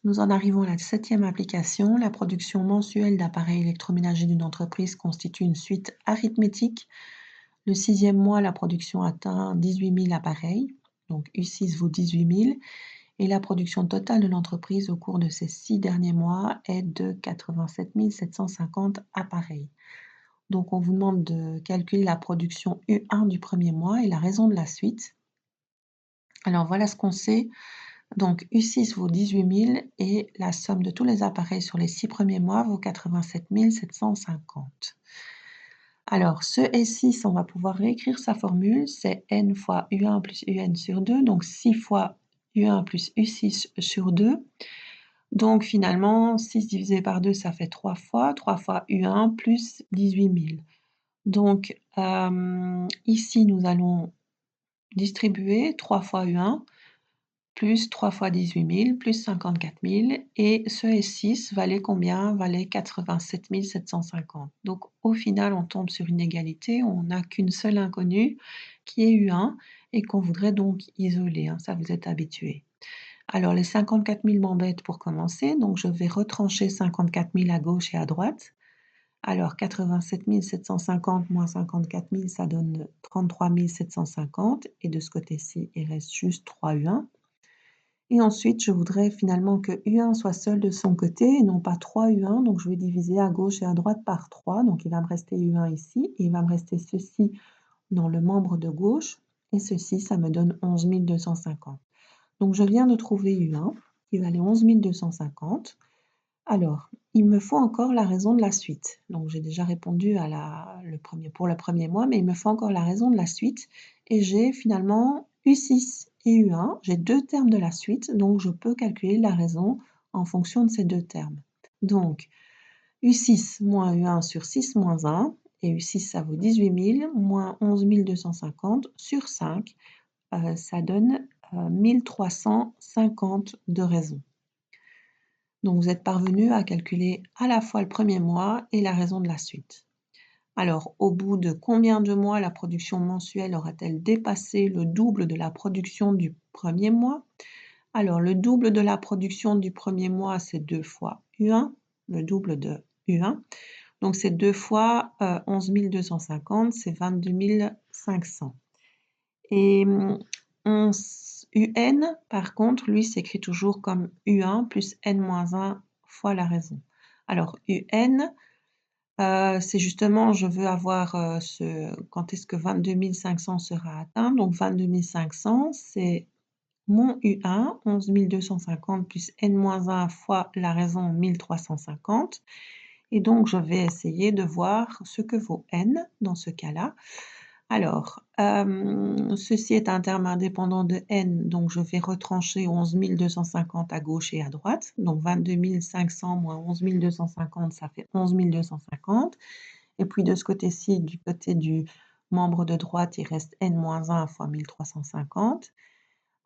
Nous en arrivons à la septième application. La production mensuelle d'appareils électroménagers d'une entreprise constitue une suite arithmétique. Le sixième mois, la production atteint 18 000 appareils, donc U6 vaut 18 000, et la production totale de l'entreprise au cours de ces 6 derniers mois est de 87 750 appareils. Donc on vous demande de calculer la production U1 du premier mois et la raison de la suite. Alors voilà ce qu'on sait. Donc U6 vaut 18 000 et la somme de tous les appareils sur les 6 premiers mois vaut 87 750. Alors ce S6, on va pouvoir réécrire sa formule, c'est n fois U1 plus UN sur 2, donc 6 fois U1 plus U6 sur 2. Donc finalement, 6 divisé par 2, ça fait 3 fois U1 plus 18 000. Donc ici, nous allons distribuer 3 fois U1 plus 3 fois 18 000 plus 54 000 et ce S6 valait combien? Valait 87 750. Donc au final, on tombe sur une égalité, on n'a qu'une seule inconnue qui est U1 et qu'on voudrait donc isoler, hein, ça vous êtes habitués. Alors les 54 000 m'embêtent pour commencer, donc je vais retrancher 54 000 à gauche et à droite. Alors 87 750 moins 54 000, ça donne 33 750 et de ce côté-ci, il reste juste 3 U1. Et ensuite, je voudrais finalement que U1 soit seul de son côté et non pas 3 U1, donc je vais diviser à gauche et à droite par 3, donc il va me rester U1 ici et il va me rester ceci dans le membre de gauche et ceci, ça me donne 11 250. Donc je viens de trouver U1 qui valait 11 250. Alors, il me faut encore la raison de la suite. Donc j'ai déjà répondu pour le premier mois, mais il me faut encore la raison de la suite et j'ai finalement U6 et U1. J'ai 2 termes de la suite, donc je peux calculer la raison en fonction de ces 2 termes. Donc U6 moins U1 sur 6 moins 1 et U6 ça vaut 18 000 moins 11 250 sur 5, ça donne 1350 de raison. Donc vous êtes parvenu à calculer à la fois le premier mois et la raison de la suite. Alors, au bout de combien de mois la production mensuelle aura-t-elle dépassé le double de la production du premier mois? Alors, le double de la production du premier mois, c'est 2 fois U1, le double de U1. Donc, c'est 2 fois 11 250, c'est 22 500. Et UN, par contre, lui, s'écrit toujours comme U1 plus N-1 fois la raison. Alors, UN, c'est justement, je veux avoir quand est-ce que 22 500 sera atteint. Donc, 22 500, c'est mon U1, 11 250 plus N-1 fois la raison 1350. Et donc, je vais essayer de voir ce que vaut N dans ce cas-là. Alors, ceci est un terme indépendant de N, donc je vais retrancher 11 250 à gauche et à droite. Donc 22 500 moins 11 250, ça fait 11 250. Et puis de ce côté-ci, du côté du membre de droite, il reste N-1 fois 1350.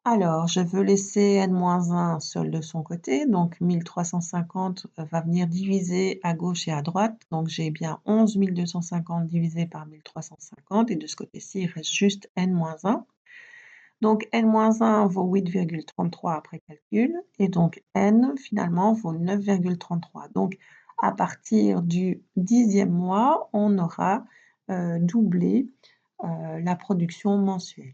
Alors, je veux laisser N-1 seul de son côté, donc 1350 va venir diviser à gauche et à droite. Donc j'ai bien 11 250 divisé par 1350 et de ce côté-ci, il reste juste N-1. Donc N-1 vaut 8,33 après calcul et donc N finalement vaut 9,33. Donc à partir du 10e mois, on aura doublé la production mensuelle.